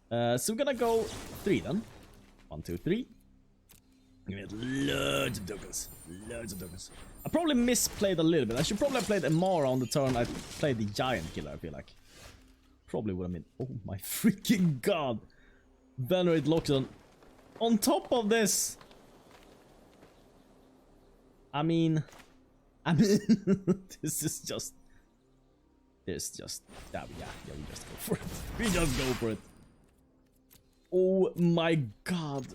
So we're gonna go 3 then. 1, 2, 3. We get loads of tokens. Loads of tokens. I probably misplayed a little bit. I should probably have played Emmara on the turn I played the Giant Killer, I feel like. Probably would have been... Oh my freaking god. Venerated Loxodon. On top of this... I mean... this is just... This just... Yeah, we just go for it. We just go for it. Oh my god.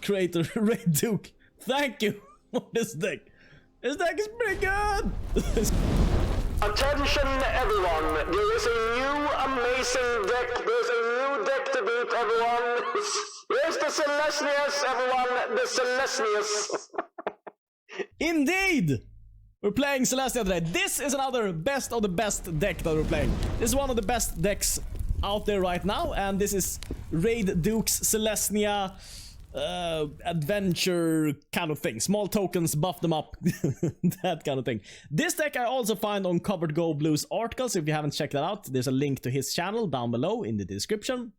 Creator Reid Duke, thank you for this deck. This deck is pretty good. Attention everyone, there is a new amazing deck. There's a new deck to beat everyone. Here's the Selesnyas, everyone, the Selesnyas. Indeed! We're playing Selesnya today. This is another best of the best deck that we're playing. This is one of the best decks out there right now, and this is Reid Duke's Selesnya adventure kind of thing. Small tokens, buff them up, that kind of thing. This deck I also find on Covered Go Blue's article, so if you haven't checked that out, there's a link to his channel down below in the description.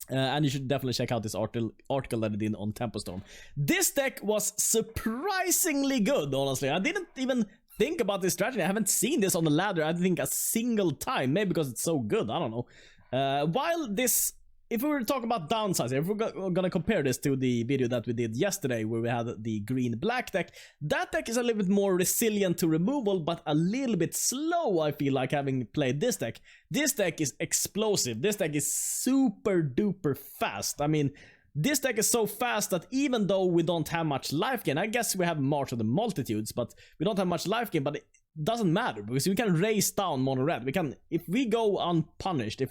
And you should definitely check out this article that he did on Tempo Storm. This deck was surprisingly good, honestly. I didn't even think about this strategy. I haven't seen this on the ladder, I think, a single time. Maybe because it's so good, I don't know. While this... If we were to talk about downsides, if we're gonna compare this to the video that we did yesterday where we had the green-black deck, that deck is a little bit more resilient to removal, but a little bit slow, I feel like, having played this deck. This deck is explosive. This deck is super-duper fast. I mean, this deck is so fast that even though we don't have much life gain, I guess we have March of the Multitudes, but we don't have much life gain, but doesn't matter because we can race down mono red. We can, if we go unpunished,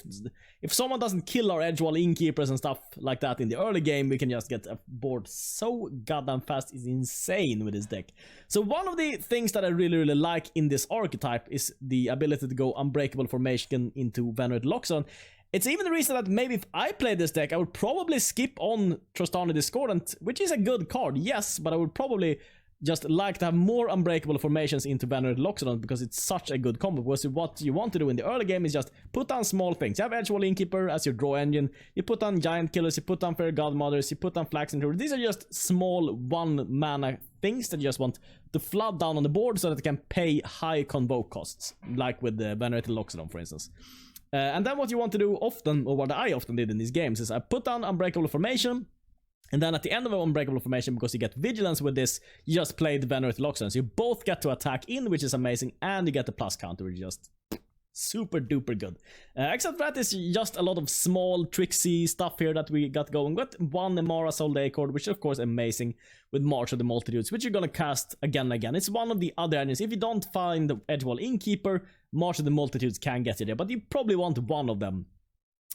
if someone doesn't kill our Edgewall Innkeepers and stuff like that in the early game, we can just get a board so goddamn fast. Is insane with this deck. So one of the things that I really like in this archetype is the ability to go Unbreakable Formation into Venerated Loxodon. It's even the reason that maybe if I played this deck, I would probably skip on Trostani Discordant, which is a good card, yes, but I would probably just like to have more Unbreakable Formations into Venerated Loxodon because it's such a good combo. Because what you want to do in the early game is just put down small things. You have Edgewall Innkeeper as your draw engine, you put down Giant Killers, you put down Faerie Guidemothers, you put down Flaxen Intruder. These are just small 1-mana things that you just want to flood down on the board so that they can pay high convoke costs, like with the Venerated Loxodon, for instance. And then what you want to do often, or what I often did in these games, is I put down Unbreakable Formation, and then at the end of an Unbreakable Formation, because you get Vigilance with this, you just play the Venerated Loxodon. So you both get to attack in, which is amazing, and you get the plus counter, which is just super duper good. Except for that, it's just a lot of small tricksy stuff here that we got going. Got one Emmara Soul Acord, which is of course amazing, with March of the Multitudes, which you're gonna cast again and again. It's one of the other engines. If you don't find the Edgewall Innkeeper, March of the Multitudes can get you there, but you probably want one of them.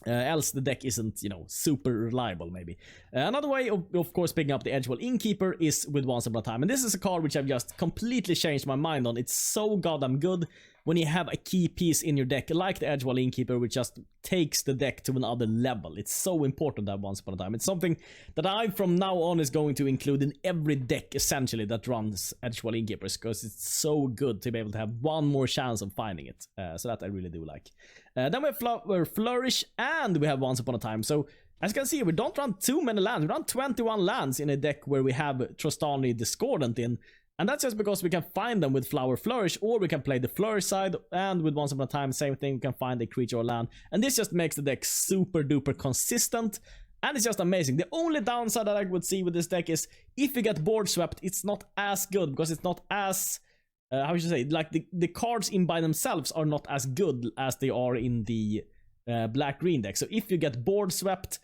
Else the deck isn't, you know, super reliable, maybe. Another way of course picking up the Edgewall Innkeeper is with Once Upon a Time, and this is a card which I've just completely changed my mind on. It's so goddamn good when you have a key piece in your deck like the Edgewall Innkeeper, which just takes the deck to another level. It's so important that Once Upon a Time. It's something that I from now on is going to include in every deck essentially that runs Edgewall Innkeepers, because it's so good to be able to have one more chance of finding it. So that I really do like. Then we have Flourish, and we have Once Upon a Time. So as you can see, we don't run too many lands. We run 21 lands in a deck where we have Trostani Discordant in. And that's just because we can find them with Flourish, or we can play the Flourish side, and with Once Upon a Time, same thing, we can find a creature or land. And this just makes the deck super duper consistent, and it's just amazing. The only downside that I would see with this deck is if you get board swept, it's not as good, because it's not as... how should I say, like the cards in by themselves are not as good as they are in the black-green deck. So if you get board swept,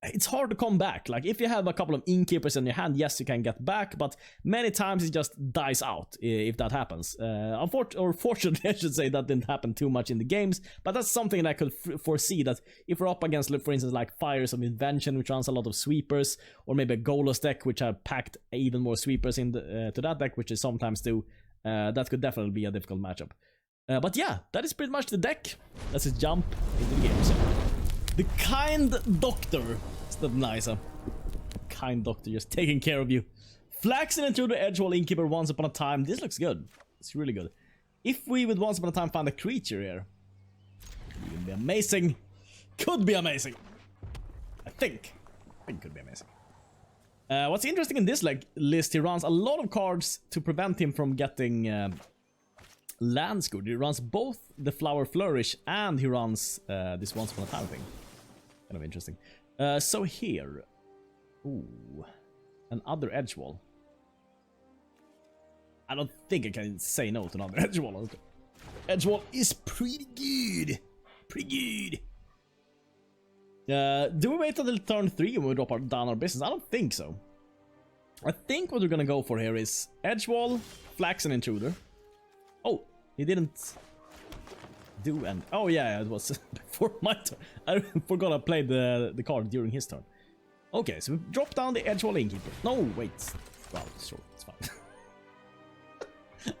it's hard to come back. Like if you have a couple of Innkeepers in your hand, yes, you can get back, but many times it just dies out if that happens. Fortunately, I should say, that didn't happen too much in the games, but that's something that I could foresee, that if we're up against, for instance, like Fires of Invention, which runs a lot of sweepers, or maybe a Golos deck, which have packed even more sweepers in to that deck, which they sometimes do, that could definitely be a difficult matchup. But yeah, that is pretty much the deck. Let's just jump into the game. So, the Kind Doctor. Is that nice, huh? Kind Doctor just taking care of you. Flaxen Intruder, Edgewall Innkeeper, Once Upon a Time. This looks good. It's really good. If we with Once Upon a Time find a creature here, it would be amazing. Could be amazing. think could be amazing. What's interesting in this list, he runs a lot of cards to prevent him from getting land scored. He runs both the Flower Flourish and he runs this Once Upon a Time thing. Kind of interesting. So here, ooh, another Edgewall. I don't think I can say no to another Edgewall. Edgewall is pretty good. Pretty good. Do we wait until turn 3 when we drop down our business? I don't think so. I think what we're gonna go for here is Edgewall, Flaxen Intruder. Oh, he didn't do any. Oh yeah, it was before my turn. I forgot I played the card during his turn. Okay, so we drop down the Edgewall Innkeeper. No, wait. Well, sure, it's fine.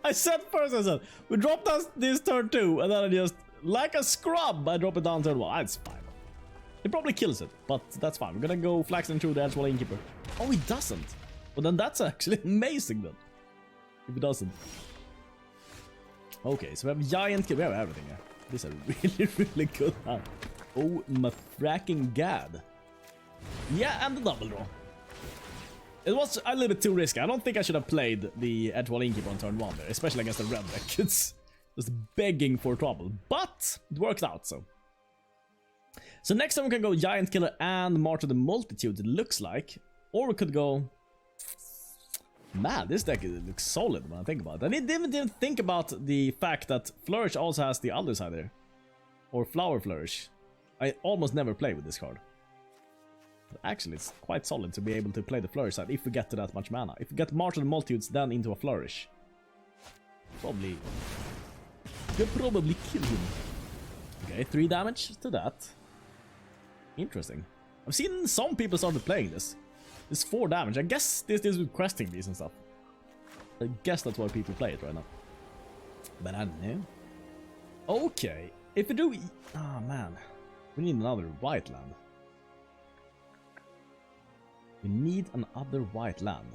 I said we drop down this turn 2, and then I just, like a scrub, I drop it down turn 1. It's fine. It probably kills it, but that's fine. We're gonna go Flaxen through the Edgewall Innkeeper. Oh, he doesn't. Well, then that's actually amazing then. If he doesn't. Okay, so we have Giant Kill. We have everything here. This is a really, really good hand. Oh my fracking god. Yeah, and the double draw. It was a little bit too risky. I don't think I should have played the Edgewall Innkeeper on turn 1 there, especially against the red deck. It's just begging for trouble. But it worked out, so. So next time we can go Giant Killer and March of the Multitude, it looks like. Or we could go... Man, this deck looks solid when I think about it. I didn't even think about the fact that Flourish also has the other side there. Or Flower Flourish. I almost never play with this card. But actually, it's quite solid to be able to play the Flourish side if we get to that much mana. If we get March of the Multitudes, then into a Flourish. Probably... Could probably kill him. Okay, 3 damage to that. Interesting. I've seen some people started playing this. It's 4 damage. I guess this is with questing these and stuff. I guess that's why people play it right now. But I don't know. Okay. If we do... Oh man. We need another white land. We need another white land.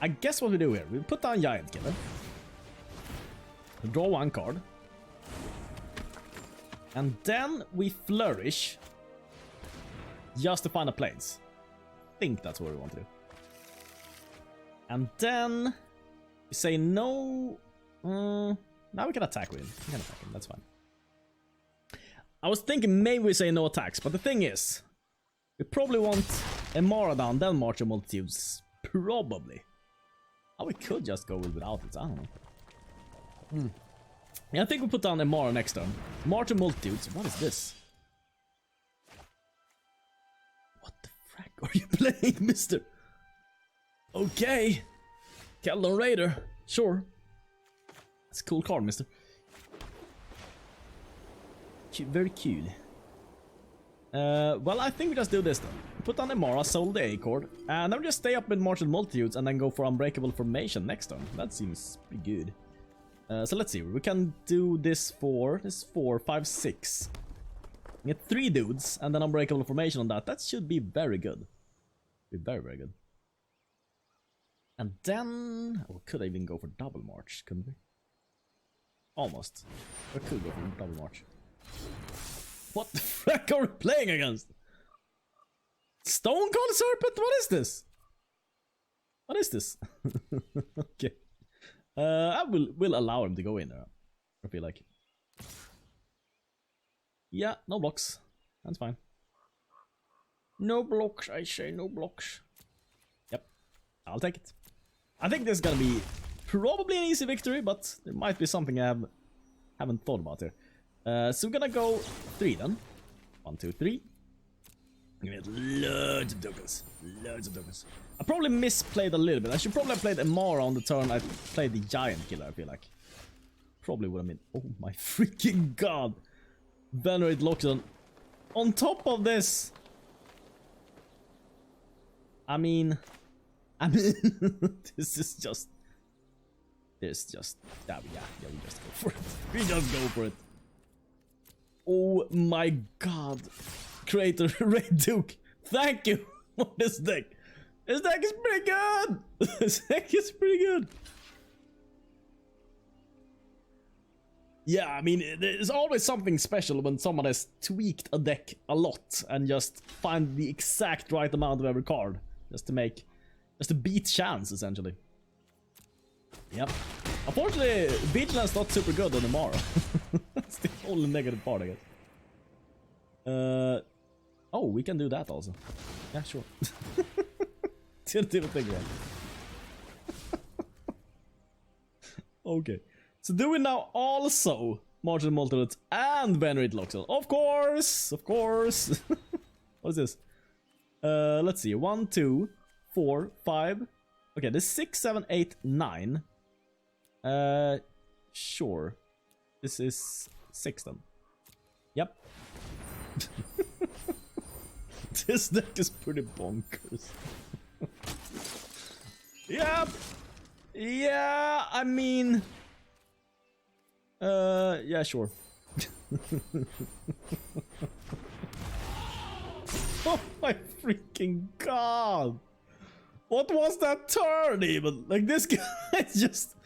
I guess what we do here. We put down Giant Killer. We draw 1 card. And then we Flourish. Just to find a place. I think that's what we want to do. And then we say no. Now we can attack with him. We can attack him, that's fine. I was thinking maybe we say no attacks, but the thing is, we probably want Emmara down, then March of Multitudes. Probably. Oh, we could just go without it, I don't know. Yeah, I think we put down Emmara next turn. March of Multitudes. What is this? What the frack are you playing, mister? Okay. Keldon Raider. Sure. That's a cool card, mister. Very cool. Well, I think we just do this then. Put down Emmara, sold the A-Chord, and then we just stay up with March of Multitudes and then go for Unbreakable Formation next turn. That seems pretty good. So let's see, we can do this for 4, 5, 6. We get 3 dudes and then Unbreakable Formation on that. That should be very good. Be very, very good. And then... Oh, could I even go for double march, couldn't we? Almost. I could go for double march. What the frick are we playing against? Stone Cold Serpent? What is this? What is this? Okay. I will allow him to go in there. I feel like. Yeah, no blocks. That's fine. No blocks, I say, no blocks. Yep, I'll take it. I think this is gonna be probably an easy victory, but there might be something I haven't thought about here. So we're gonna go 3 then. 1, 2, 3. We get loads of tokens. Loads of tokens. I probably misplayed a little bit. I should probably have played Emmara on the turn I played the Giant Killer, I feel like. Probably would have been... Oh my freaking god. Venerated Loxodon. On top of this. I mean, this is just... Yeah, we just go for it. We just go for it. Oh my god. Creator Reid Duke, thank you for this deck. This deck is pretty good. This deck is pretty good. Yeah, I mean, there's always something special when someone has tweaked a deck a lot and just find the exact right amount of every card. Just to beat chance, essentially. Yep. Unfortunately, Vigilance not super good on Emmara. That's the only negative part, I guess. Oh, we can do that also. Yeah, sure. Didn't think about it. Okay. So do we now also Martial Multitudes and Venerated Loxodon? Of course! Of course! What is this? Let's see. 1, 2, 4, 5. Okay, there's 6, 7, 8, 9. Sure. This is 6 then. Yep. This deck is pretty bonkers. Yep. Yeah, I mean... yeah, sure. Oh my freaking god! What was that turn even? Like, this guy just...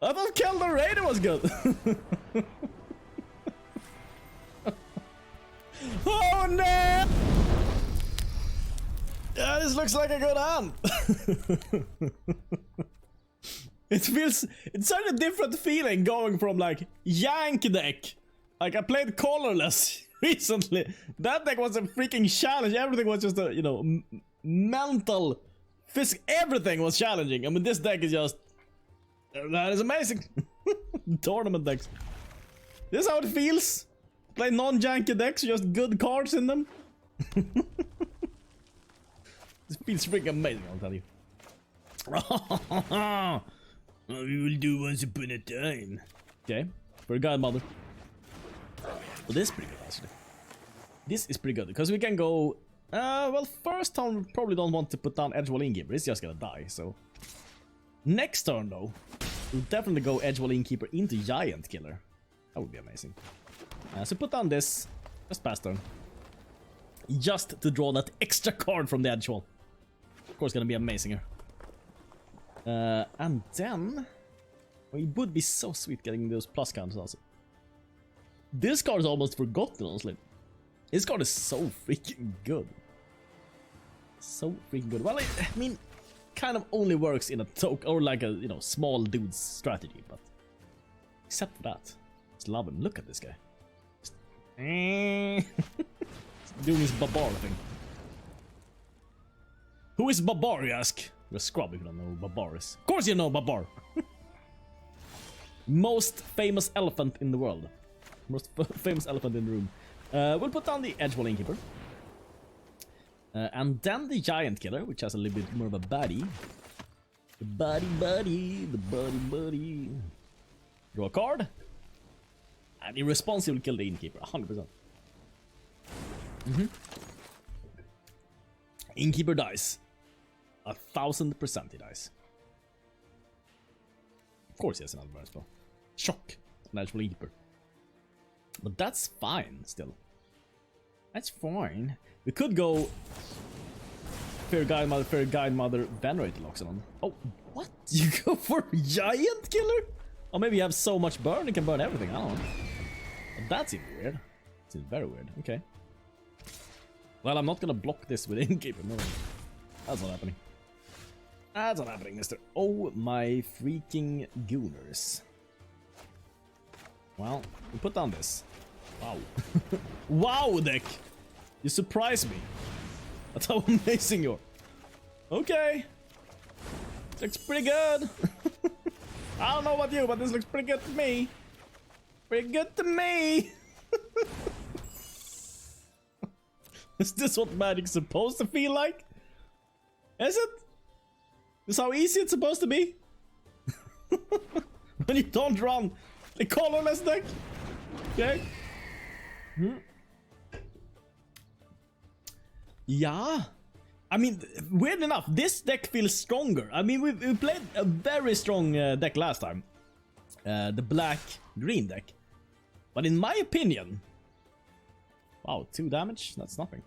I thought Kill the Raider was good. Oh no! Yeah, this looks like a good hand. It's such a different feeling going from like Yank deck. Like I played colorless recently. That deck was a freaking challenge. Everything was just a, you know, mental, physical, everything was challenging. I mean, this deck is just, that is amazing. Tournament decks. This is how it feels. Play non-janky decks, just good cards in them. This feels freaking amazing, I'll tell you. We will do once upon a time. Okay, Faerie Guidemother. Well, this is pretty good, actually. This is pretty good, because we can go... well, first turn we probably don't want to put down Edgewall Innkeeper. It's just gonna die, so... Next turn, though, we'll definitely go Edgewall Innkeeper into Giant Killer. That would be amazing. So put down this, just pass turn. Just to draw that extra card from the Edgewall. Of course, gonna be amazing here. And then... Well, it would be so sweet getting those plus counters also. This card is almost forgotten, honestly. This card is so freaking good. So freaking good. Well, I mean, kind of only works in a token, or like a, you know, small dude's strategy, but... Except for that. Just love him. Look at this guy. Doing his Babar thing. Who is Babar, you ask? You're a scrub if you don't know who Babar is. Of course you know Babar! Most famous elephant in the world. Most famous elephant in the room. We'll put down the Edgewall Innkeeper. And then the Giant Killer, which has a little bit more of a baddie. The buddy. Draw a card. And in response, he will kill the Innkeeper, 100%. Innkeeper dies. 1000% he dies. Of course he has another burn spell. Shock. An Edgewall Innkeeper. But that's fine, still. That's fine. We could go... Faerie Guidemother, Venerated Loxodon. Oh, what? You go for Giant Killer? Or maybe you have so much burn you can burn everything, I don't know. But that seems weird. It seems very weird, okay. Well, I'm not gonna block this with Innkeeper, no. That's not happening. That's not happening, mister. Oh my freaking gooners. Well, we put down this. Wow. Wow, deck! You surprised me. That's how amazing you are. Okay. Looks pretty good. I don't know about you, but this looks pretty good to me. Pretty good to me. Is this what Magic's supposed to feel like? Is it? Is how easy it's supposed to be? When you don't run the colorless deck? Okay. Yeah. I mean, weird enough, this deck feels stronger. I mean, we played a very strong deck last time. The black-green deck. But in my opinion... Wow, 2 damage? That's nothing.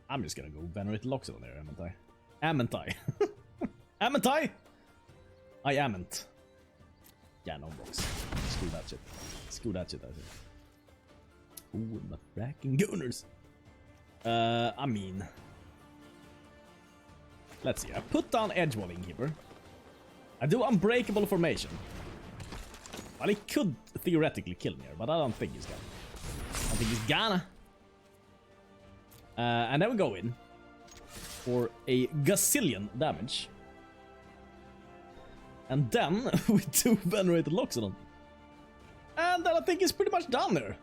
I'm just gonna go Venerated Loxodon there, amn't I? Amn't I? I amn't. Yeah, no blocks. Screw that shit. Screw that shit, I think. Ooh, my fracking gooners. I mean... Let's see. I put down Edgewall Innkeeper. I do Unbreakable Formation. Well, he could theoretically kill me here, but I don't think he's gonna. I think he's gonna. And then we go in for a gazillion damage. And then we do Venerated Loxodon. And then I think he's pretty much done there.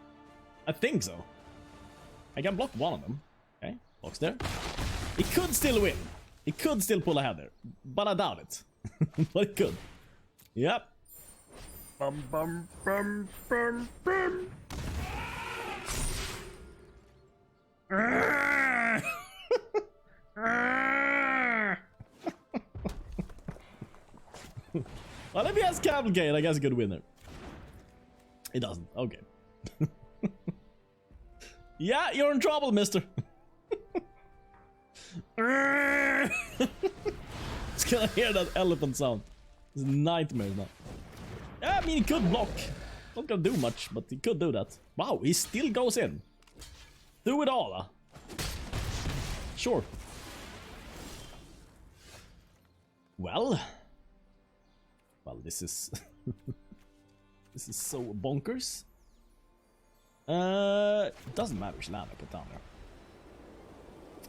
I think so. I can block one of them. Okay, blocks there. He could still win. He could still pull ahead there. But I doubt it. But he could. Yep. Bum, bum, bum, bum, bum. Well, if he has Cavalcade, I guess he could win there. He doesn't. Okay. Yeah, you're in trouble, mister. Just gonna hear that elephant sound. It's a nightmare now. Yeah, I mean, he could block. Not gonna do much, but he could do that. Wow, he still goes in. Do it all, huh? Sure. Well, this is this is so bonkers. It doesn't matter which land I put down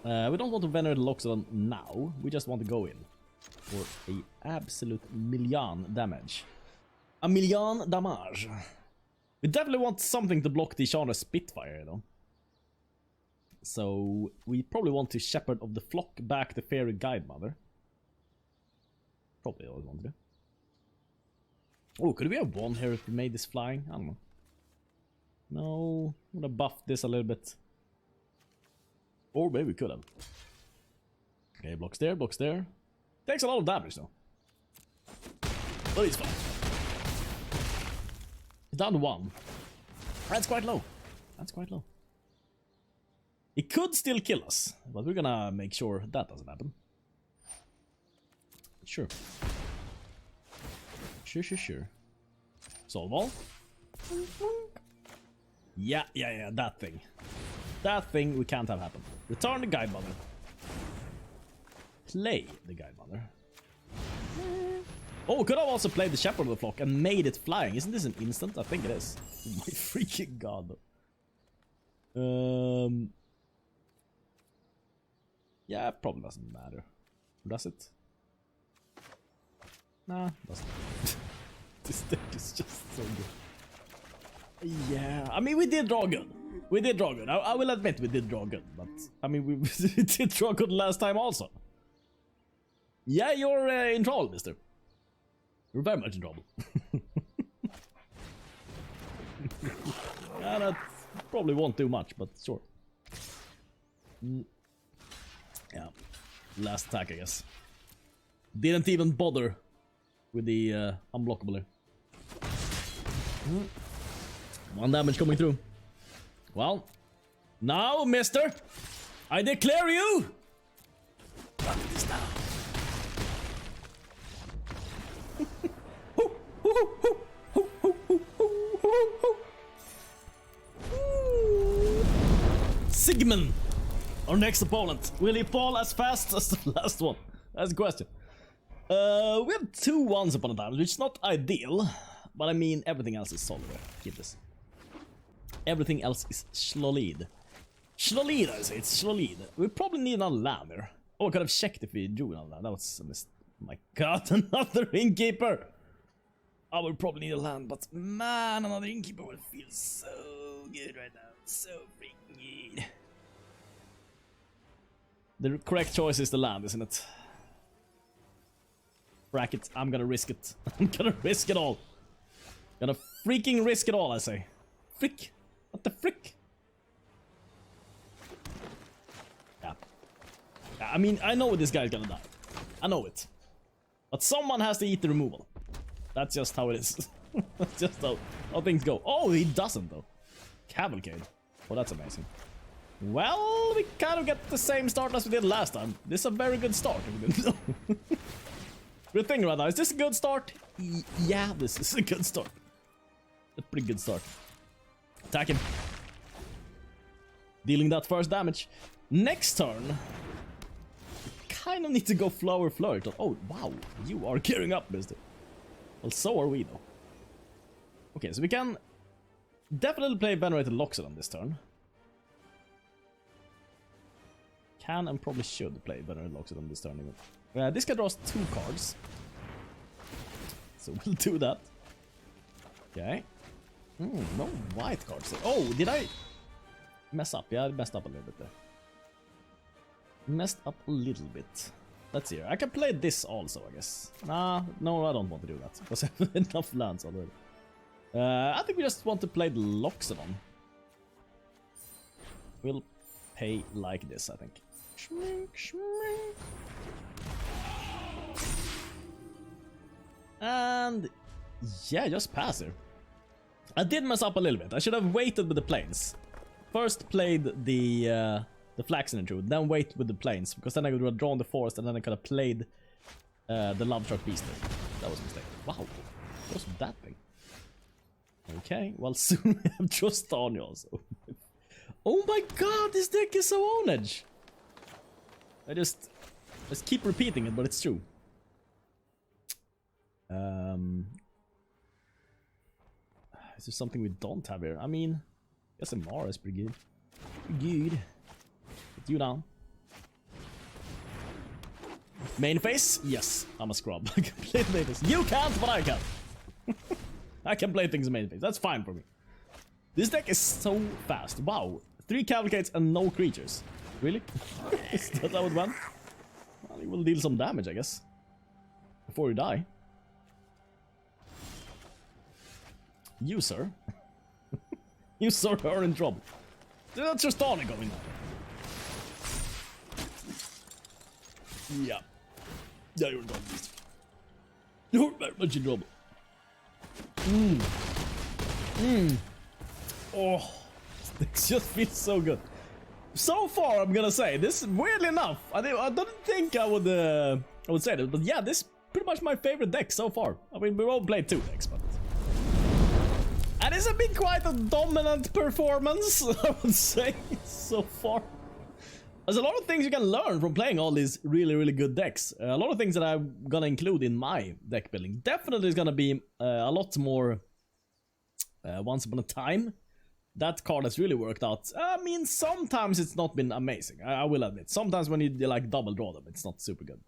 there. We don't want to Venerate Loxodon now. We just want to go in for a absolute million damage. A million damage. We definitely want something to block the Chandra Spitfire, though. So we probably want to Shepherd of the Flock back the Faerie Guidemother. Probably all we want to do. Oh, could we have won here if we made this flying? I don't know. No, I'm gonna buff this a little bit. Or maybe we could have. Okay, blocks there, blocks there. Takes a lot of damage though. But it's fine. It's down to 1. That's quite low. That's quite low. It could still kill us, but we're gonna make sure that doesn't happen. Sure. Sure. Solve all. Yeah, that thing. That thing we can't have happen. Return the Guidemother. Play the Guidemother. Oh, could have also played the Shepherd of the Flock and made it flying. Isn't this an instant? I think it is. Oh my freaking god. Yeah, it probably doesn't matter. Does it? Nah, doesn't. This deck is just so good. Yeah, I mean, we did draw good. We did draw good. I will admit we did draw good, but I mean, we did draw good last time also. Yeah, you're in trouble, mister. You're very much in trouble. Yeah, that probably won't do much, but sure. Yeah, last attack, I guess. Didn't even bother with the unblockable here. 1 damage coming through. Well, now, mister, I declare you. What is now? Sigmund, our next opponent. Will he fall as fast as the last one? That's the question. We have 2 once upon a time, which is not ideal, but I mean everything else is solid. Keep this. Everything else is solid. Solid, I say, it's solid. We probably need another land there. Oh, I could have checked if we drew another land. That was a mistake. Oh my god, another Innkeeper! I will probably need a land, but man, another Innkeeper will feel so good right now. So freaking good. The correct choice is the land, isn't it? Bracket, I'm gonna risk it. I'm gonna risk it all. Gonna freaking risk it all, I say. Frick. What the frick? Yeah. I mean, I know this guy's gonna die. I know it. But someone has to eat the removal. That's just how it is. That's just how things go. Oh, he doesn't, though. Cavalcade. Oh, that's amazing. Well, we kind of get the same start as we did last time. This is a very good start. We're thinking right now, is this a good start? Yeah, this is a good start. A pretty good start. Attack him. Dealing that first damage. Next turn, kind of need to go Flower Flirt. Oh, wow. You are gearing up, mister. Well, so are we, though. Okay, so we can definitely play Venerated Loxodon this turn. Can and probably should play Venerated Loxodon this turn even. This guy draws 2 cards. So we'll do that. Okay. No white cards. Oh, did I mess up? Yeah, I messed up a little bit there. Messed up a little bit. Let's see here. I can play this also, I guess. Nah, no, I don't want to do that. Because I have enough lands already. I think we just want to play the Loxodon. We'll play like this, I think. Shmink, shmink. And yeah, just pass here. I did mess up a little bit. I should have waited with the planes. First played the Flaxen Intruder, then wait with the planes, because then I could have drawn the forest and then I could have played the Lovestruck Beast. That was a mistake. Wow, what was that thing? Okay, well soon we have Trostani also. Oh my god, this deck is so on edge. I just keep repeating it, but it's true. Is there something we don't have here? I mean, I guess Emmara is pretty good. Pretty good. Put you down. Main phase? Yes, I'm a scrub. I can play main phase. You can't, but I can. I can play things in main phase. That's fine for me. This deck is so fast. Wow. 3 cavalcades and no creatures. Really? Is that how it went? Well, you will deal some damage, I guess. Before you die. You, sir. You, sir, are in trouble. That's your Trostani going on. Yeah. Yeah, you're in trouble. You're very much in trouble. Oh, this just feels so good. So far, I'm gonna say this. Weirdly enough, I don't think I would say that, but yeah, this is pretty much my favorite deck so far. I mean, we've all played 2 decks, but and it's been quite a dominant performance, I would say, so far. There's a lot of things you can learn from playing all these really, really good decks. A lot of things that I'm gonna include in my deck building. Definitely is gonna be a lot more Once Upon a Time. That card has really worked out. I mean, sometimes it's not been amazing, I will admit. Sometimes when you like double draw them, it's not super good.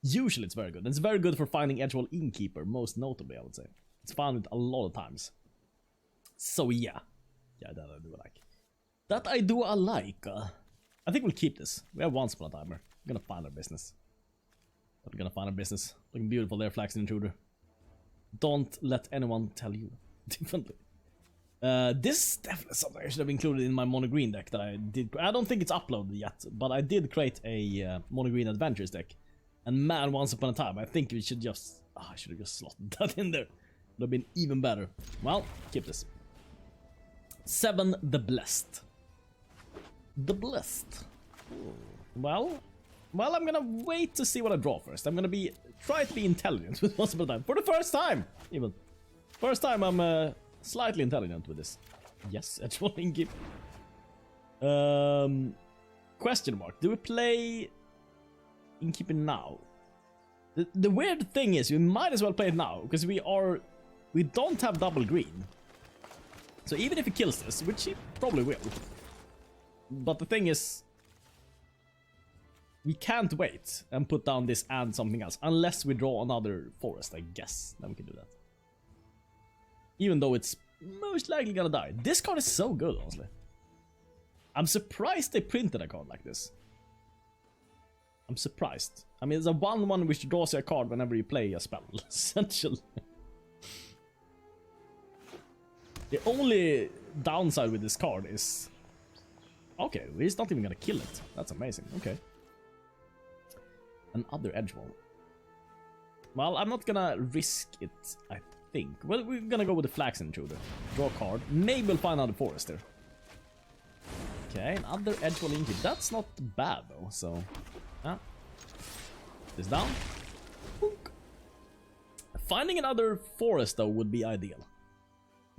Usually it's very good. And it's very good for finding Edgewall Innkeeper, most notably, I would say. It's found it a lot of times. So yeah. Yeah, that I do like. That I do like. I think we'll keep this. We have Once Upon a Timer. We're gonna find our business. We're gonna find our business. Looking beautiful there, Flaxen Intruder. Don't let anyone tell you differently. This is definitely something I should have included in my mono green deck that I did. I don't think it's uploaded yet, but I did create a mono green adventures deck. And man, Once Upon a Time, I think we should just... I should have just slotted that in there. Would have been even better. Well, keep this. 7 the Blessed. The Blessed. Well, I'm gonna wait to see what I draw first. I'm gonna try to be intelligent with Once Upon a Time. For the first time, even. First time I'm slightly intelligent with this. Yes, Edgewall Innkeeper. Question mark. Do we play Innkeeper now? The weird thing is, we might as well play it now, because we don't have double green. So even if he kills this, which he probably will, but the thing is, we can't wait and put down this and something else, unless we draw another forest, I guess. Then we can do that. Even though it's most likely gonna die. This card is so good, honestly. I'm surprised they printed a card like this. I'm surprised. I mean, it's a 1/1 which draws you a card whenever you play a spell, essentially. The only downside with this card is... Okay, he's not even gonna kill it. That's amazing. Okay. Another Edgewall. Well, I'm not gonna risk it, I think. Well, we're gonna go with the Flaxen Intruder. Draw a card. Maybe we'll find another forest there. Okay, another Edgewall Innkeeper. That's not bad, though, so... This down. Finding another forest though would be ideal.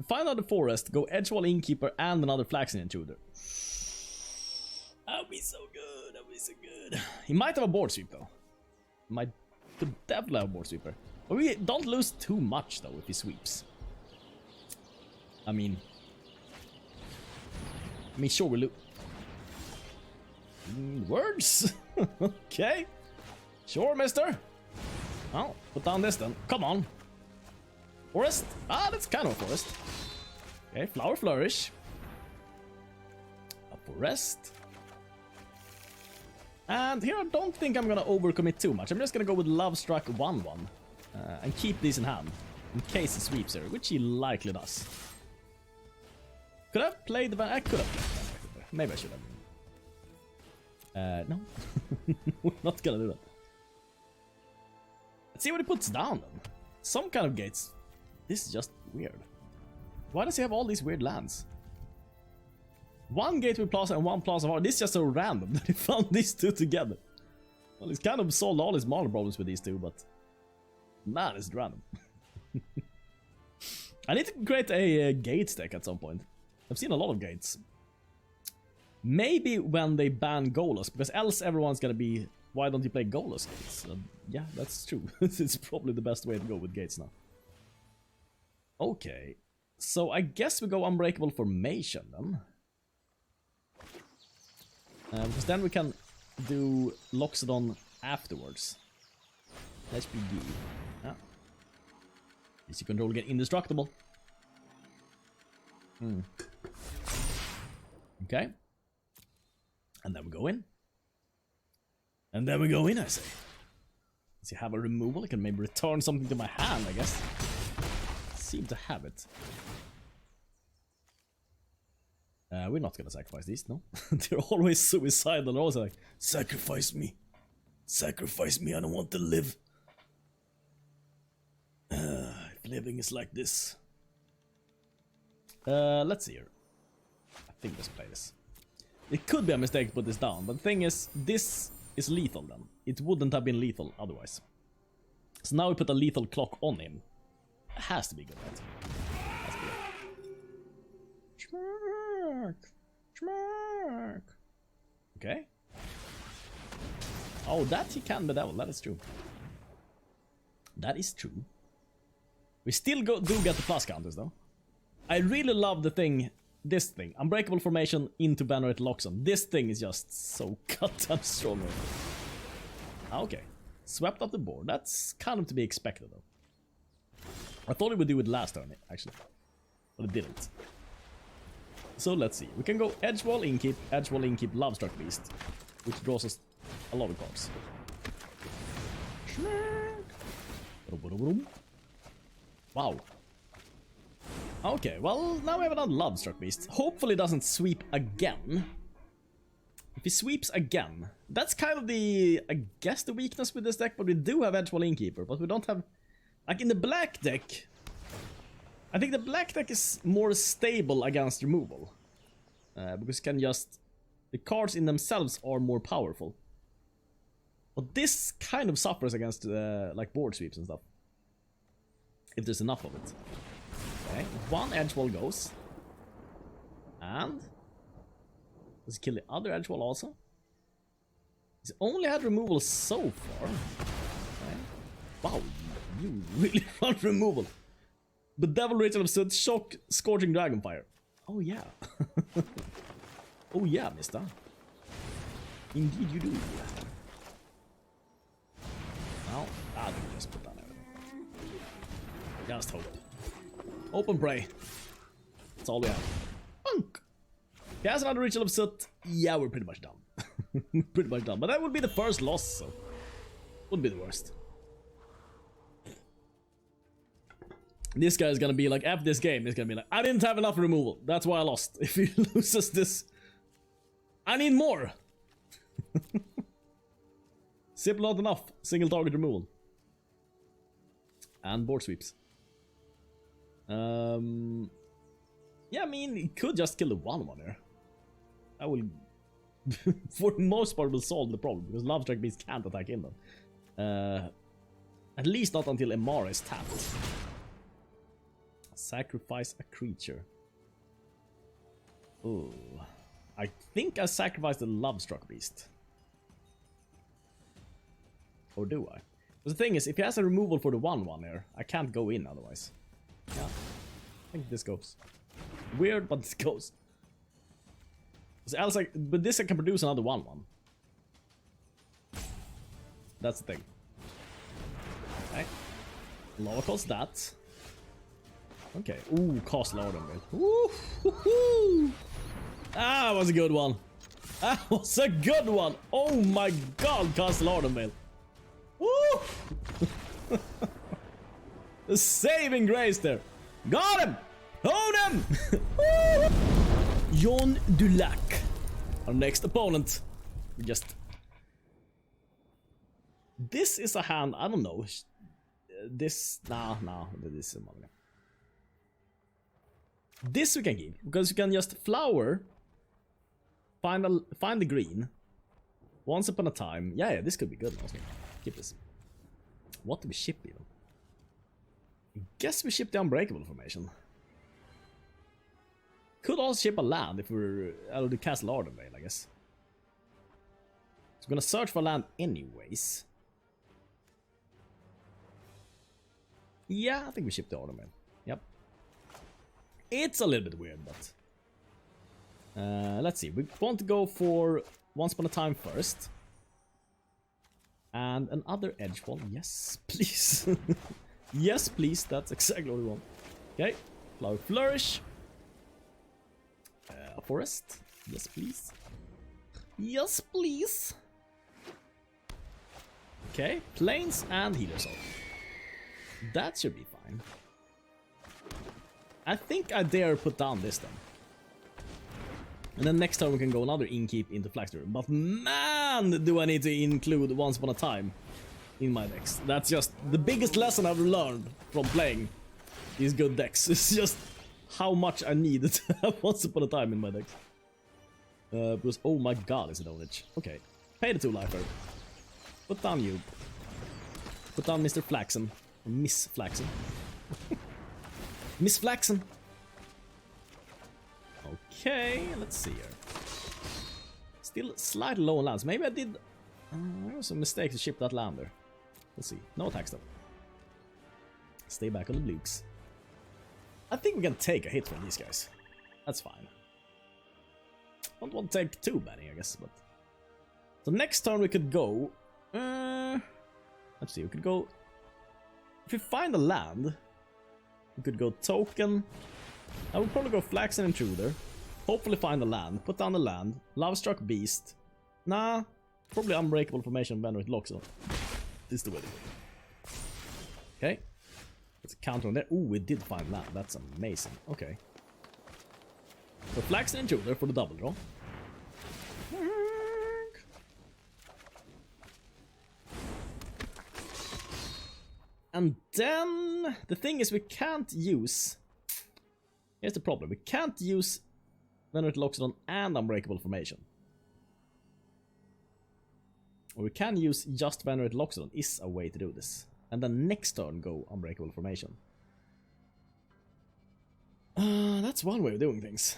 Find another forest, go Edgewall Innkeeper and another Flaxen Intruder. That would be so good, that would be so good. He might have a board sweep though. Could definitely have a board sweeper. But we don't lose too much though if he sweeps. I mean sure we lose. Words? Okay. Sure, mister. Oh, put down this then. Come on. Forest? Ah, that's kind of a forest. Okay, flower flourish. A forest. And here I don't think I'm gonna overcommit too much. I'm just gonna go with Lovestruck 1/1. And keep these in hand. In case he sweeps here, which he likely does. Could I have played the... I could have played the... Maybe I should have. No. We're not gonna do that. Let's see what he puts down then. Some kind of gates. This is just weird. Why does he have all these weird lands? One gate with plaza and one plaza of art. This is just so random that he found these two together. Well, he's kind of solved all his model problems with these two, but... Man, it's random. I need to create a gates deck at some point. I've seen a lot of gates. Maybe when they ban Golos, because else everyone's gonna be... Why don't you play Golos gates? Yeah, that's true. It's probably the best way to go with gates now. Okay. So I guess we go Unbreakable Formation then. Because then we can do Loxodon afterwards. HPG. Yeah. Easy control get indestructible. Okay. And then we go in. And then we go in, I say. Does he have a removal? I can maybe return something to my hand, I guess. Seem to have it. We're not gonna sacrifice these, no? They're always suicidal. They're always like, sacrifice me. Sacrifice me, I don't want to live. If living is like this. Let's see here. I think let's play this. It could be a mistake to put this down, but the thing is, this is lethal then. It wouldn't have been lethal otherwise. So now we put a lethal clock on him. It has to be good, right? Has to be good. Schmark. Okay. Oh, that he can bedevil, that is true. That is true. We still do get the plus counters though. I really love the thing, this thing. Unbreakable Formation into Venerated Loxodon. This thing is just so goddamn strong. Okay. Swept up the board. That's kind of to be expected though. I thought it would do it last turn, actually. But it didn't. So let's see. We can go Edgewall Innkeep, Lovestruck Beast. Which draws us a lot of cards. Wow. Okay, well, now we have another Lovestruck Beast. Hopefully it doesn't sweep again. If he sweeps again, that's kind of the, I guess, the weakness with this deck, but we do have Edgewall Innkeeper, but we don't have... Like in the black deck, I think the black deck is more stable against removal. Because you can just... The cards in themselves are more powerful. But this kind of suffers against like board sweeps and stuff. If there's enough of it. Okay, one Edgewall goes. And... Does he kill the other Edgewall also? He's only had removal so far. Okay. Wow, you really want removal. The Devil Ritual of Soot, Shock, Scorching Dragonfire. Oh yeah. Oh yeah, mister. Indeed you do. Now, I'll just put that everything. Just hope. Hope and pray. That's all we have. Punk! He has another Ritual of Soot. Yeah, we're pretty much done. Pretty much done. But that would be the first loss, so... Wouldn't be the worst. This guy's gonna be like, after this game, he's gonna be like, I didn't have enough removal. That's why I lost. If he loses this... I need more! Simple not enough. Single target removal. And board sweeps. Yeah, I mean, he could just kill the 1/1 here. I will... For the most part, will solve the problem, because Lovestruck Beast can't attack in them. At least not until Emmara is tapped. Sacrifice a creature. Ooh. I think I sacrificed the Lovestruck Beast. Or do I? But the thing is, if he has a removal for the 1/1 here, I can't go in otherwise. Yeah. I think this goes. Weird, but this goes. Else but this I can produce another 1/1. That's the thing. Okay. Lower cost that. Okay. Ooh, Castle Ardenvale. Ooh, that was a good one. That was a good one. Oh my god, Castle Ardenvale. Woo! The saving grace there. Got him! Own him! Jon Dulac. Our next opponent. Just... This is a hand, I don't know. This... Nah, this is money. This we can give, because you can just flower. Find the green. Once upon a time. Yeah, this could be good. Keep this. What do we ship even? I guess we ship the Unbreakable Formation. Could also ship a land if we're out of the Castle Ardenvale, I guess. So we're gonna search for land anyways. Yeah, I think we ship the Ardenvale. Yep. It's a little bit weird, but... let's see. We want to go for Once Upon a Time first. And another Edgewall. Yes, please. Yes, please. That's exactly what we want. Okay. Flourish. A forest. Yes, please. Yes, please. Okay. Plains and Healer Soul. That should be fine. I think I dare put down this then. And then next turn we can go another Innkeep into Flaxen Intruder. But man, do I need to include Once Upon a Time in my decks. That's just the biggest lesson I've learned from playing these good decks. It's just how much I need to have Once Upon a Time in my decks. Because, oh my god, is it ownage. Okay, pay the 2-lifer. Put down you. Put down Mr. Flaxen. Or Miss Flaxen. Miss Flaxen. Okay, let's see here. Still slightly low on lands. Maybe I did... there was a mistake to ship that land there. Let's see. No attacks though. Stay back on the blukes. I think we can take a hit from these guys. That's fine. Don't want to take too many, I guess, but... So next turn we could go... let's see, we could go... If we find a land... We could go token... I would probably go Flaxen Intruder. Hopefully find a land. Put down the land. Lovestruck Beast. Nah. Probably Unbreakable Formation, Venerated Loxodon. This is the way to go. Okay. Let's counter on there. Ooh, we did find land. That's amazing. Okay. So Flaxen Intruder for the double draw. And then the thing is we can't use... Here's the problem. We can't use Venerated Loxodon and Unbreakable Formation. Or we can use just Venerated Loxodon is a way to do this. And then next turn go Unbreakable Formation. That's one way of doing things.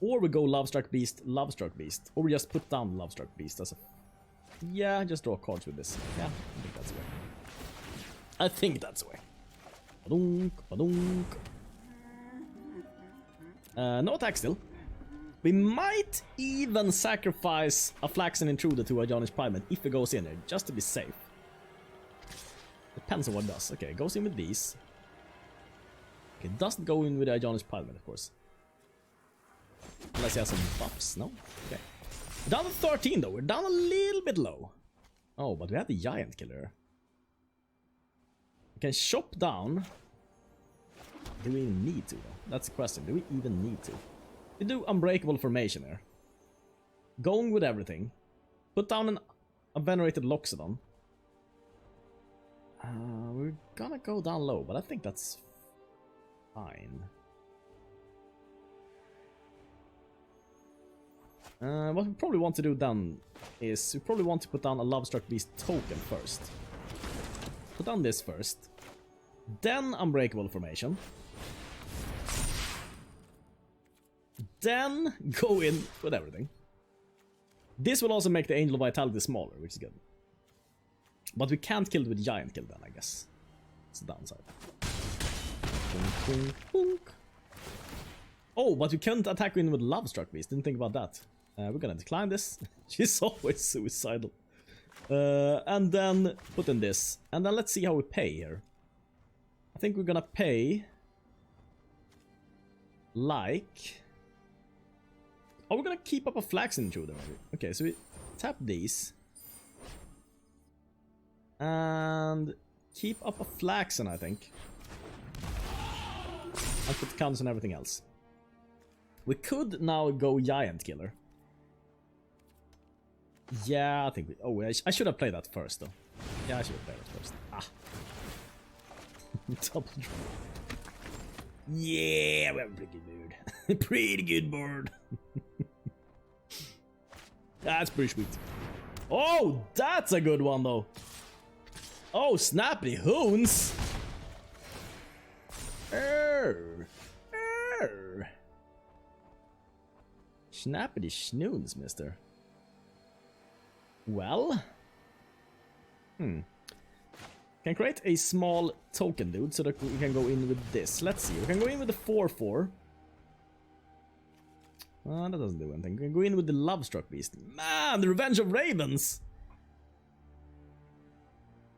Or we go Lovestruck Beast. Or we just put down Lovestruck Beast as a... Yeah, just draw cards with this. Yeah, I think that's the way. I think that's the way. Badunk, badunk. No attack still. We might even sacrifice a Flaxen Intruder to a Ionis Primate if it goes in there, just to be safe. Depends on what it does. Okay, it goes in with these. Okay, it doesn't go in with the Ionis Primate, of course. Unless he has some buffs, no? Okay. Down to 13 though, we're down a little bit low. Oh, but we have the Giant Killer. We can chop down. Do we even need to though? That's the question. Do we even need to? We do Unbreakable Formation here. Going with everything. Put down a Venerated Loxodon. We're gonna go down low, but I think that's fine. What we probably want to do then is we probably want to put down a Lovestruck Beast token first. Put down this first. Then Unbreakable Formation. Then go in with everything. This will also make the Angel Vitality smaller, which is good. But we can't kill it with Giant Kill then, I guess. It's the downside. Boink, boink, boink. Oh, but we can't attack in with Lovestruck Beast. Didn't think about that. We're gonna decline this. She's always suicidal. And then put in this. And then let's see how we pay here. I think we're gonna pay... like... Oh, we're gonna keep up a Flaxen Intruder. Okay, so we tap these. And keep up a Flaxen, I think. And put counters and everything else. We could now go Giant Killer. Yeah, I think we... Oh, I should have played that first, though. Yeah, I should have played that first. Ah. Double draw. Yeah, we have a pretty good board. Pretty good board. That's pretty sweet. Oh, that's a good one, though. Oh, snappy hoons. Snappity schnoons, mister. Well. Can create a small token, dude, so that we can go in with this. Let's see. We can go in with the 4/4. That doesn't do anything. We can go in with the Lovestruck Beast. Man, the Revenge of Ravens!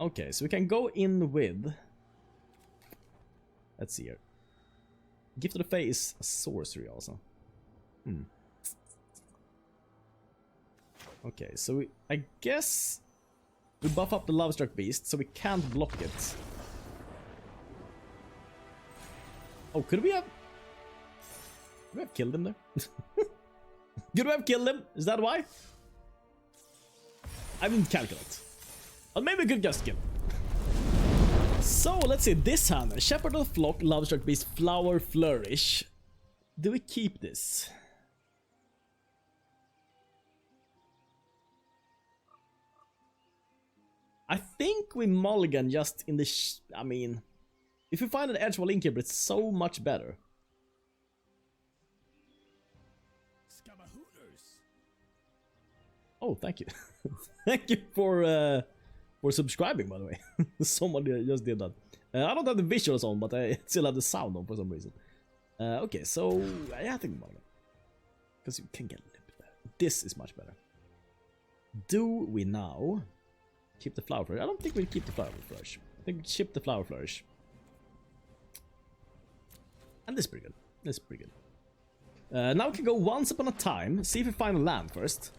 Okay, so we can go in with... Let's see here. Gift of the Fae is a sorcery also. Okay, so I guess we buff up the Lovestruck Beast so we can't block it. Oh, could we have killed him there? Could we have killed him? Is that why? I didn't calculate. But maybe we could just kill him. So, let's see. This hand. Shepherd of the Flock, Lovestruck Beast, Flower, Flourish. Do we keep this? I think we mulligan just in the I mean, if we find an Edgewall Innkeeper, it's so much better. Oh, thank you. Thank you for subscribing, by the way. Somebody just did that. I don't have the visuals on, but I still have the sound on for some reason. Okay, so yeah, I think mulligan. Because you can get a little bit better. This is much better. Do we now keep the Flower Flourish? I don't think we'll keep the Flower Flourish. I think we ship the Flower Flourish. And this is pretty good. This is pretty good. Now we can go once upon a time. See if we find a land first.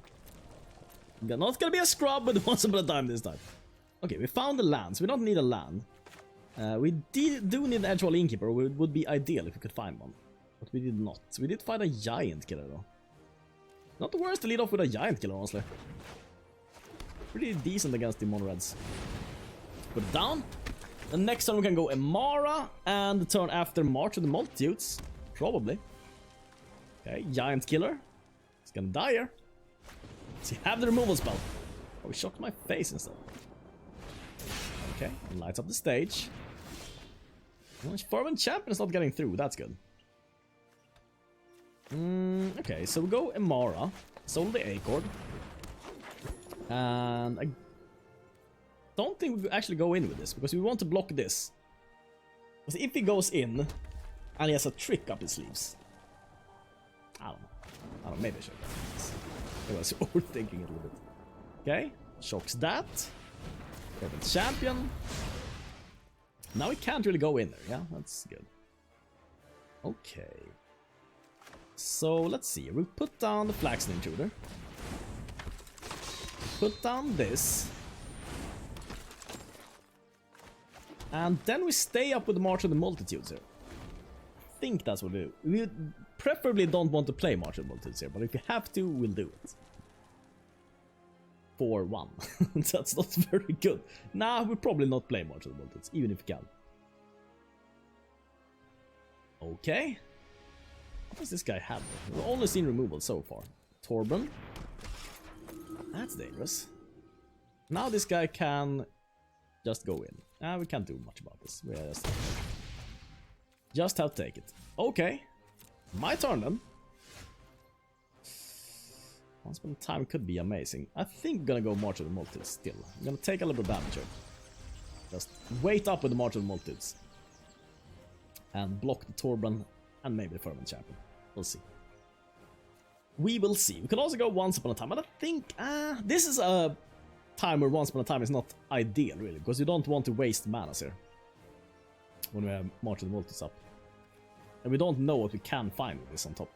Not gonna be a scrub, but once upon a time this time. Okay, we found the land, so we don't need a land. We do need an Edgewall Innkeeper. It would be ideal if we could find one. But we did not. We did find a Giant Killer, though. Not the worst to lead off with a Giant Killer, honestly. Pretty decent against the Mono-Reds. Put it down. The next turn we can go Emmara, and the turn after March of the Multitudes. Probably. Okay, Giant Killer. It's gonna die here. Does he have the removal spell? Oh, he shocked my face instead. Okay, and lights up the stage. Fervent Champion is not getting through, that's good. Okay, so we go Emmara, sold the Acord. And I don't think we actually go in with this, because we want to block this. Because if he goes in, and he has a trick up his sleeves. I don't know, maybe I should have done this. I was overthinking it a little bit. Okay, shocks that. Fervent Champion. Now we can't really go in there, yeah? That's good. Okay. So, let's see. We put down the Flaxen Intruder. Put down this. And then we stay up with the March of the Multitudes here. I think that's what we do. We preferably don't want to play March of the Multitudes here, but if we have to, we'll do it. 4-1. That's not very good. Nah, we'll probably not play March of the Multitudes, even if we can. Okay. What does this guy have? We've only seen removal so far. Torben. That's dangerous. Now this guy can just go in. We can't do much about this. We just have to take it. Okay. My turn then. Once upon a time could be amazing. I think I'm gonna go March of the Multitudes still. I'm gonna take a little bit of damage here. Just wait up with the March of the Multitudes. And block the Torbran and maybe the Fervent Champion. We'll see. We will see. We can also go Once Upon a Time, but I think this is a time where Once Upon a Time is not ideal really, because you don't want to waste manas here when we have March of the Multitudes up. And we don't know what we can find with this on top.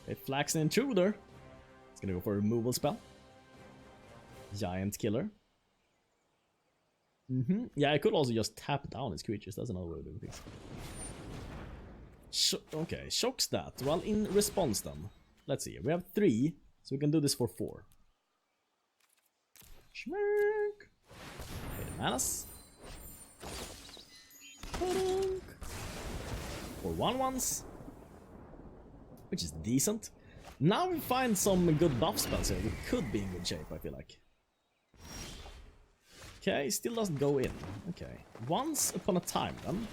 Okay, Flaxen Intruder. It's gonna go for a removal spell. Giant Killer. Yeah, I could also just tap down his creatures. That's another way of doing things. Okay, shocks that. Well, in response then. Let's see. We have 3, so we can do this for 4. Schmirk. Okay, the manas. 4 1/1s. Which is decent. Now we find some good buff spells here. We could be in good shape, I feel like. Okay, still doesn't go in. Okay. Once Upon a Time then.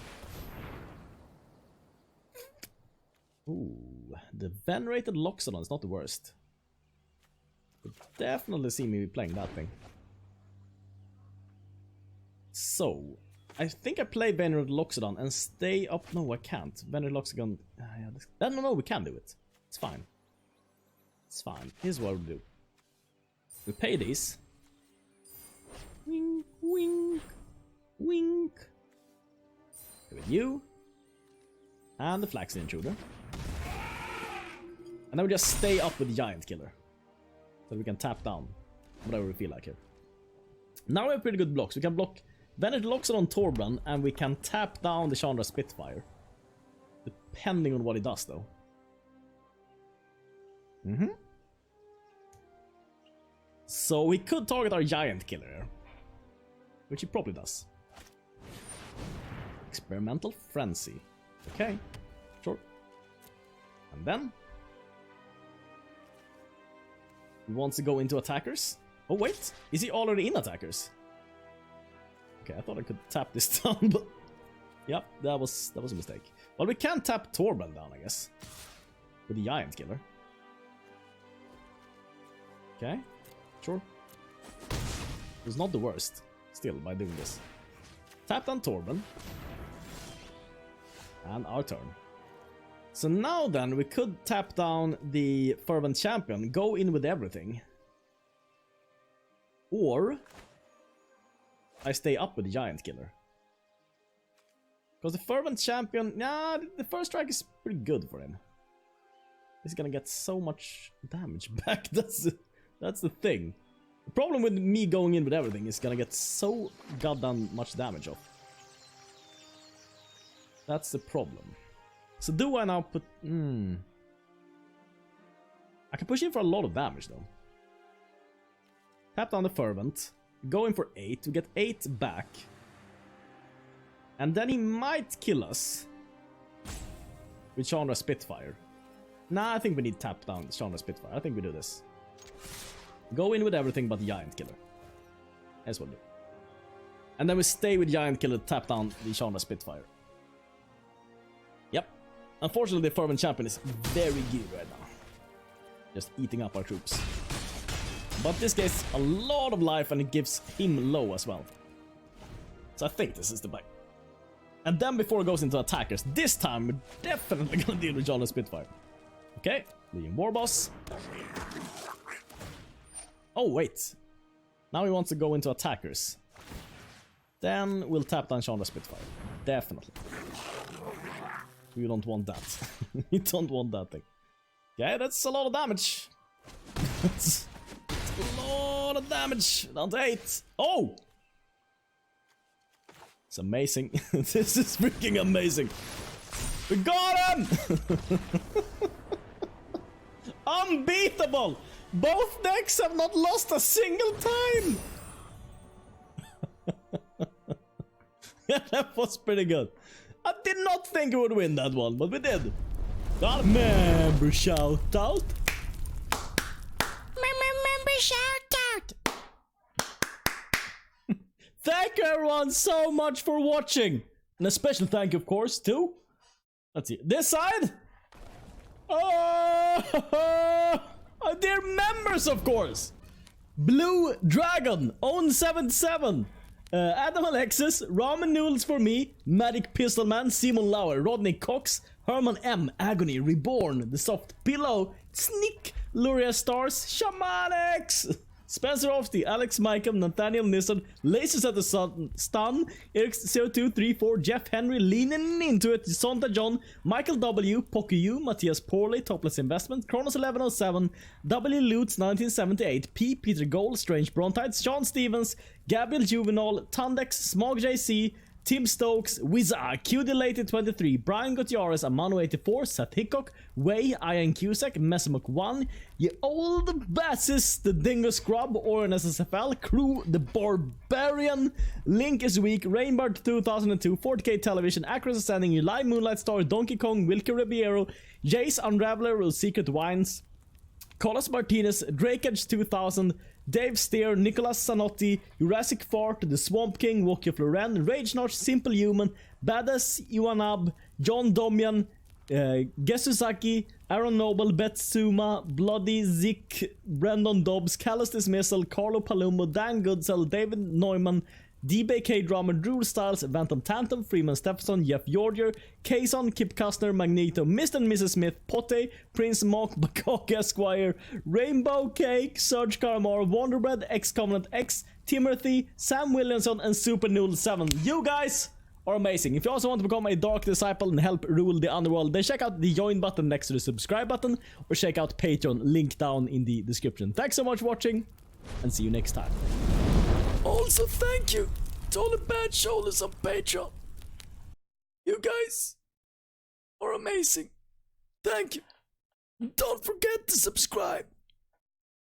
Ooh, the Venerated Loxodon is not the worst. Could definitely see me playing that thing. So, I think I play Venerated Loxodon and stay up. No, I can't. Venerated Loxodon. Yeah, no, we can do it. It's fine. It's fine. Here's what we'll do. We pay these. Wink, wink, wink. With you. And the Flaxen Intruder. And then we just stay up with Giant Killer. So we can tap down whatever we feel like here. Now we have pretty good blocks. We can block Venerated Loxodon Torbran, and we can tap down the Chandra Spitfire. Depending on what it does, though. So we could target our Giant Killer, which he probably does. Experimental Frenzy. Okay, sure. And then he wants to go into attackers. Oh wait, is he already in attackers? Okay, I thought I could tap this down, but yep, that was a mistake. Well, we can tap Torbran down, I guess, with the Giant Killer. Okay, sure. It's not the worst, still, by doing this. Tap down Torbran. And our turn. So now then, we could tap down the Fervent Champion, go in with everything. Or I stay up with the Giant Killer. Because the Fervent Champion, nah, the first strike is pretty good for him. He's gonna get so much damage back. That's the thing. The problem with me going in with everything is gonna get so goddamn much damage off. That's the problem. So do I now put... I can push in for a lot of damage though. Tap down the Fervent. Go in for 8. We get 8 back. And then he might kill us with Chandra Spitfire. Nah, I think we need tap down Chandra Spitfire. I think we do this. Go in with everything but Giant Killer. That's what we do. And then we stay with Giant Killer, tap down the Chandra Spitfire. Yep. Unfortunately, the Fervent Champion is very good right now. Just eating up our troops. But this gets a lot of life and it gives him low as well. So I think this is the buy. And then before it goes into attackers, this time we're definitely gonna deal with Chandra Spitfire. Okay, Legion Warboss. Oh wait. Now he wants to go into attackers. Then we'll tap down Chandra Spitfire. Definitely. We don't want that. We don't want that thing. Okay, that's a lot of damage. That's a lot of damage. Down to 8. Oh! It's amazing. This is freaking amazing. We got him! Unbeatable! Both decks have not lost a single time! Yeah, that was pretty good. I did not think we would win that one, but we did. Member shout out. Member shout Thank you everyone so much for watching. And a special thank you, of course, to... Let's see. This side? Oh, dear members, of course. Blue Dragon, Own77, Adam Alexis, Ramen Noodles for me, Magic Pistolman, Simon Lauer, Rodney Cox, Herman M, Agony, Reborn, The Soft Pillow, Sneak, Luria Stars, Shamanix, Spencer Ofty, Alex Michael, Nathaniel Nissen, Lasers at the Stun, Eric0234, Jeff Henry, Leaning Into It, Sonta John, Michael W, Poku, Matthias Porley, Topless Investment, Kronos1107, W Lutz 1978, P, Peter Gold, Strange Brontides, Sean Stevens, Gabriel Juvenal, Tundex, Smog JC, Tim Stokes, Wiza, QDelated23, Brian Gutierrez, Amano84, Seth Hickok, Way, Ian Cusack, Messamuk1, Ye Old Bassist, The Dingo Scrub, Oren SSFL, Crew, The Barbarian, Link is Weak, Rainbird 2002, 40k Television, Acros Ascending, Eli Moonlight Star, Donkey Kong, Wilke Ribeiro, Jace Unraveler, Secret Wines, Colas Martinez, Drakeage 2000, Dave Steer, Nicholas Sanotti, Jurassic Fart, The Swamp King, Wokyo Floren, Rage Notch, Simple Human, Badass Iwanab, John Domian, Gesusaki, Aaron Noble, Betsuma, Bloody Zik, Brandon Dobbs, Callus Dismissal, Carlo Palumbo, Dan Goodsell, David Neumann, DBK Drummer, Drew Styles, Phantom Tantum, Freeman Stephenson, Jeff Georgier, Kayson, Kip Kastner, Magneto, Mr. and Mrs. Smith, Potte, Prince Mark, Bakok Esquire, Rainbow Cake, Serge Caramar, Wonderbread, X-Covenant X, Timothy, Sam Williamson, and Super Noodle 7. You guys are amazing. If you also want to become a Dark Disciple and help rule the underworld, then check out the join button next to the subscribe button, or check out Patreon, link down in the description. Thanks so much for watching, and see you next time. Also, thank you to all the bad shoulders on Patreon. You guys are amazing. Thank you. Don't forget to subscribe.